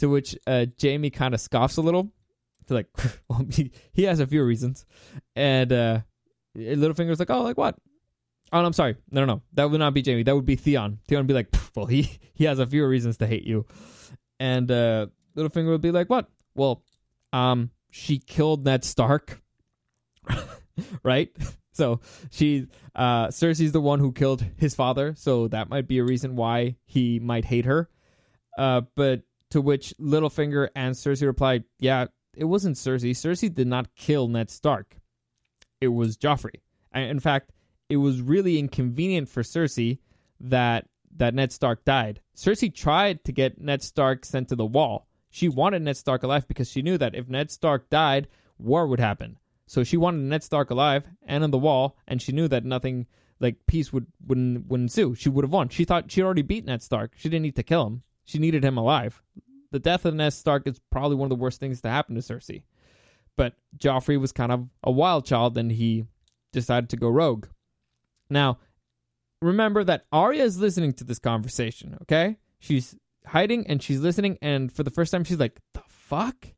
S1: which Jaime kind of scoffs a little. To like, well, he has a few reasons, and Littlefinger's like, oh, like what? Oh, no, I'm sorry. No. That would not be Jaime. That would be Theon. Theon would be like, well, he has a few reasons to hate you. And Littlefinger would be like, what? Well, she killed Ned Stark. Right? So Cersei's the one who killed his father. So that might be a reason why he might hate her. But to which Littlefinger and Cersei replied, yeah, it wasn't Cersei. Cersei did not kill Ned Stark. It was Joffrey. In fact, it was really inconvenient for Cersei that Ned Stark died. Cersei tried to get Ned Stark sent to the Wall. She wanted Ned Stark alive because she knew that if Ned Stark died, war would happen. So she wanted Ned Stark alive and on the Wall, and she knew that nothing like peace would ensue. She would have won. She thought she'd already beat Ned Stark. She didn't need to kill him. She needed him alive. The death of Ned Stark is probably one of the worst things to happen to Cersei. But Joffrey was kind of a wild child, and he decided to go rogue. Now, remember that Arya is listening to this conversation, okay? She's hiding, and she's listening, and for the first time, she's like, the fuck?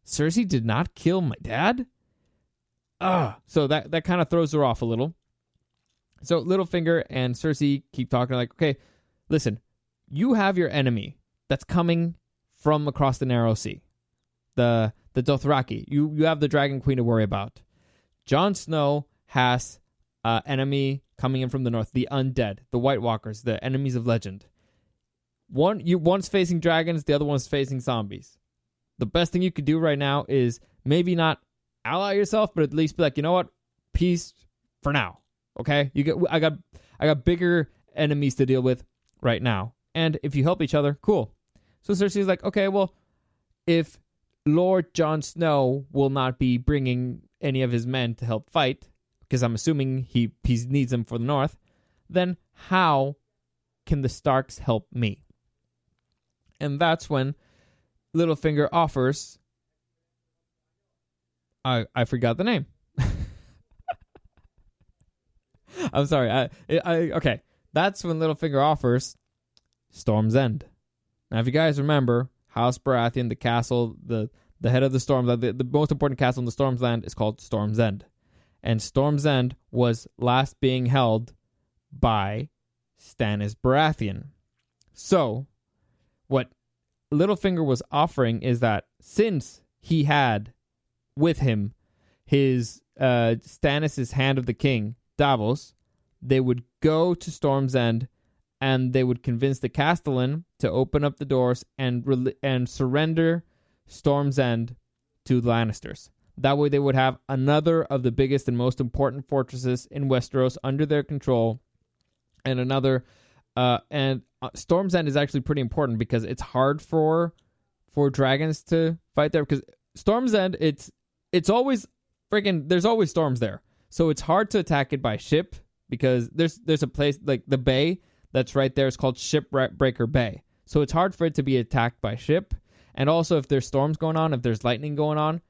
S1: Cersei did not kill my dad? So that kind of throws her off a little. So Littlefinger and Cersei keep talking like, okay, listen, you have your enemy that's coming from across the Narrow Sea. The Dothraki. You have the Dragon Queen to worry about. Jon Snow has enemy coming in from the north, the undead, the White Walkers, the enemies of legend. One's facing dragons, the other one's facing zombies. The best thing you could do right now is maybe not ally yourself, but at least be like, you know what? Peace for now. Okay? I got bigger enemies to deal with right now. And if you help each other, cool. So Cersei's like, okay, well, if Lord Jon Snow will not be bringing any of his men to help fight, because I'm assuming he needs them for the north, then how can the Starks help me? And that's when Littlefinger offers... I forgot the name. I'm sorry. Okay. That's when Littlefinger offers Storm's End. Now, if you guys remember, House Baratheon, the castle, the head of the Storm's Land, the most important castle in the Storm's Land is called Storm's End. And Storm's End was last being held by Stannis Baratheon. So, what Littlefinger was offering is that since he had with him his Stannis' Hand of the King, Davos, they would go to Storm's End and they would convince the Castellan to open up the doors and surrender Storm's End to the Lannisters. That way they would have another of the biggest and most important fortresses in Westeros under their control, and Storm's End is actually pretty important because it's hard for dragons to fight there, because Storm's End, it's always freaking, there's always storms there. So it's hard to attack it by ship, because there's a place like the bay that's right there is called Shipbreaker Bay. So it's hard for it to be attacked by ship. And also if there's storms going on, if there's lightning going on,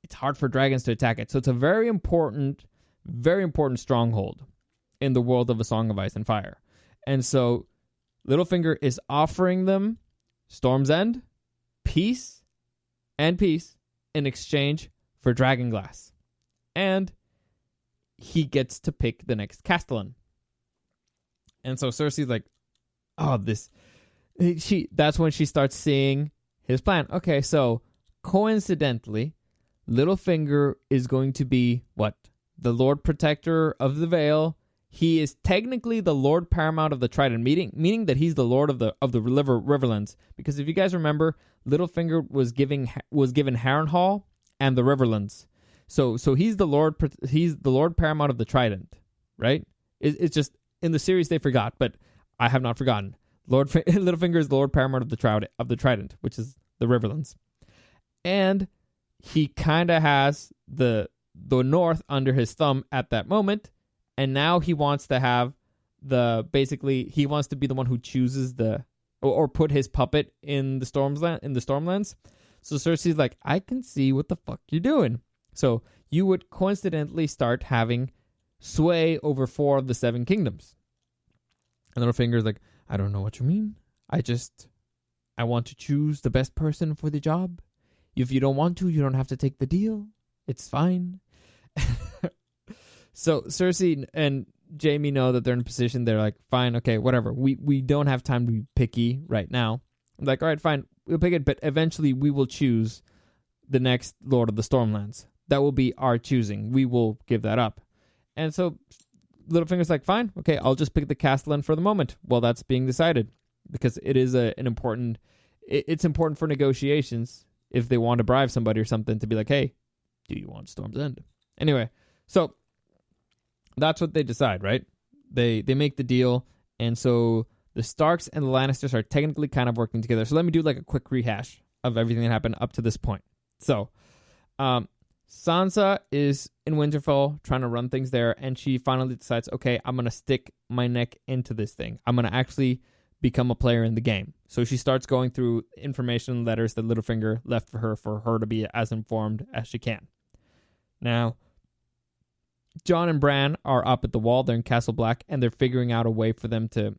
S1: it's hard for dragons to attack it. So it's a very important stronghold in the world of A Song of Ice and Fire. And so Littlefinger is offering them Storm's End, peace in exchange for Dragonglass. And he gets to pick the next Castellan. And so Cersei's like, oh, that's when she starts seeing his plan. Okay, so coincidentally, Littlefinger is going to be what? The Lord Protector of the Vale. He is technically the Lord Paramount of the Trident, meaning that he's the Lord of the Riverlands. Because if you guys remember, Littlefinger was given Harrenhal and the Riverlands. So he's the Lord Paramount of the Trident, right? It's just in the series they forgot, but I have not forgotten. Littlefinger is the Lord Paramount of the Trident, which is the Riverlands, and he kind of has the North under his thumb at that moment, and now he wants to have he wants to be the one who chooses the or put his puppet in the Stormlands. So Cersei's like, I can see what the fuck you're doing. So you would coincidentally start having sway over 4 of the 7 kingdoms. And Littlefinger's like, I don't know what you mean. I want to choose the best person for the job. If you don't want to, you don't have to take the deal. It's fine. So Cersei and Jaime know that they're in a position. They're like, fine, okay, whatever. We don't have time to be picky right now. I'm like, all right, fine, we'll pick it, but eventually we will choose the next Lord of the Stormlands. That will be our choosing. We will give that up. And so Littlefinger's like, fine, okay, I'll just pick the Castellan for the moment while that's being decided, because it is an important. It's important for negotiations if they want to bribe somebody or something to be like, hey, do you want Storm's End? Anyway, so that's what they decide, right? They make the deal, and so the Starks and the Lannisters are technically kind of working together. So let me do like a quick rehash of everything that happened up to this point. So, Sansa is in Winterfell trying to run things there, and she finally decides, okay, I'm going to stick my neck into this thing. I'm going to actually become a player in the game. So she starts going through information letters that Littlefinger left for her to be as informed as she can. Now, Jon and Bran are up at the wall. They're in Castle Black, and they're figuring out a way for them to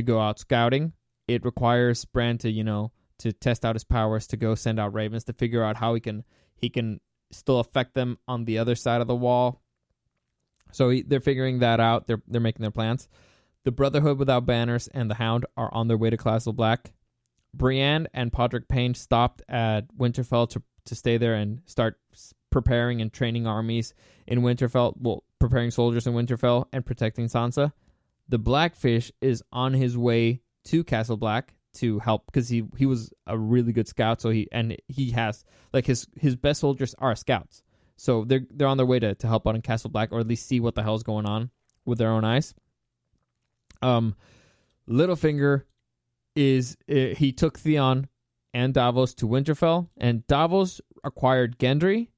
S1: go out scouting. It requires Bran to test out his powers, to go send out ravens, to figure out how he can still affect them on the other side of the wall. So they're figuring that out. They're making their plans. The Brotherhood without banners and the Hound are on their way to Castle Black. Brienne and Podrick Payne stopped at Winterfell to stay there and start preparing and training armies in Winterfell, well, preparing soldiers in Winterfell and protecting Sansa. The Blackfish is on his way to Castle Black to help, because he was a really good scout, so he has, like, his best soldiers are scouts. So they're on their way to help out in Castle Black, or at least see what the hell's going on with their own eyes. Littlefinger he took Theon and Davos to Winterfell, and Davos acquired Gendry,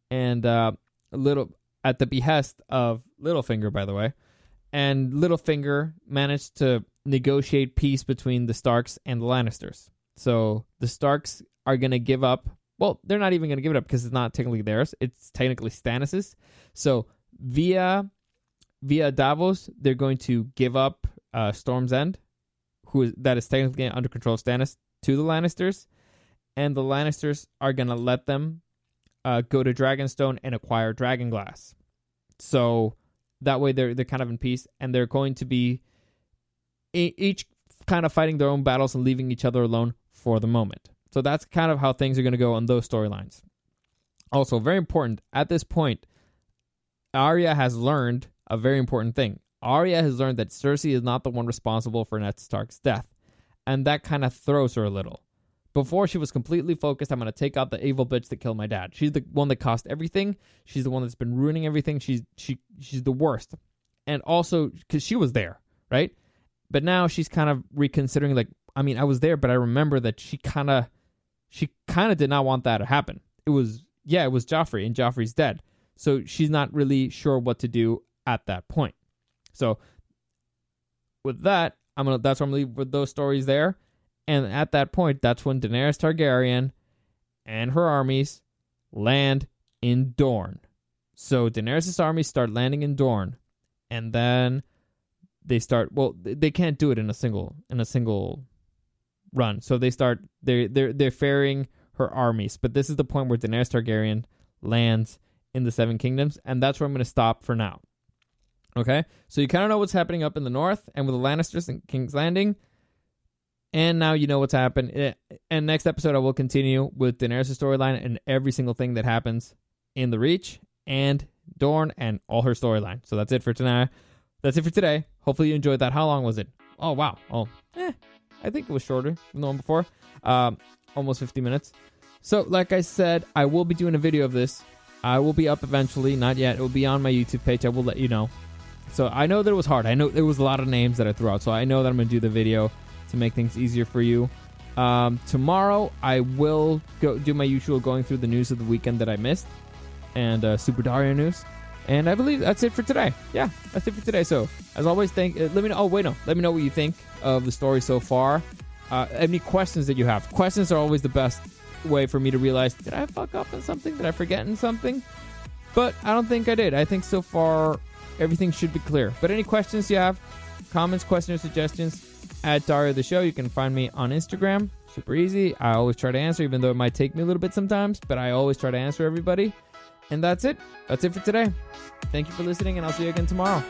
S1: and at the behest of Littlefinger, by the way. And Littlefinger managed to negotiate peace between the Starks and the Lannisters. So the Starks are going to give up. Well, they're not even going to give it up because it's not technically theirs. It's technically Stannis's. So via Davos, they're going to give up Storm's End, that is technically under control of Stannis, to the Lannisters. And the Lannisters are going to let them go to Dragonstone and acquire Dragonglass. So that way they're kind of in peace, and they're going to be each kind of fighting their own battles and leaving each other alone for the moment. So that's kind of how things are going to go on those storylines. Also, very important, at this point, Arya has learned a very important thing. Arya has learned that Cersei is not the one responsible for Ned Stark's death, and that kind of throws her a little. Before, she was completely focused, I'm going to take out the evil bitch that killed my dad. She's the one that caused everything. She's the one that's been ruining everything. She's the worst. And also, because she was there, right? But now she's kind of reconsidering, like, I mean, I was there, but I remember that she kind of did not want that to happen. It was Joffrey, and Joffrey's dead. So she's not really sure what to do at that point. So with that, that's where I'm going to leave with those stories there. And at that point, that's when Daenerys Targaryen and her armies land in Dorne. So Daenerys' armies start landing in Dorne, and then they start. Well, they can't do it in a single run. So they're ferrying her armies. But this is the point where Daenerys Targaryen lands in the Seven Kingdoms, and that's where I'm going to stop for now. Okay, so you kind of know what's happening up in the north, and with the Lannisters and King's Landing. And now you know what's happened. And next episode, I will continue with Daenerys' storyline and every single thing that happens in the Reach and Dorne and all her storyline. So that's it for tonight. That's it for today. Hopefully you enjoyed that. How long was it? Oh, wow. I think it was shorter than the one before. Almost 50 minutes. So like I said, I will be doing a video of this. I will be up eventually. Not yet. It will be on my YouTube page. I will let you know. So I know that it was hard. I know there was a lot of names that I threw out. So I know that I'm going to do the video to make things easier for you. Tomorrow, I will do my usual going through the news of the weekend that I missed, and Super Dario news. And I believe that's it for today. Yeah, that's it for today. So, as always, let me know. Let me know what you think of the story so far. any questions that you have. Questions are always the best way for me to realize, did I fuck up on something? Did I forget in something? But I don't think I did. I think so far everything should be clear. But any questions you have, comments, questions, or suggestions, at Dario the Show. You can find me on Instagram. Super easy. I always try to answer, even though it might take me a little bit sometimes, but I always try to answer everybody. And that's it. That's it for today. Thank you for listening, and I'll see you again tomorrow.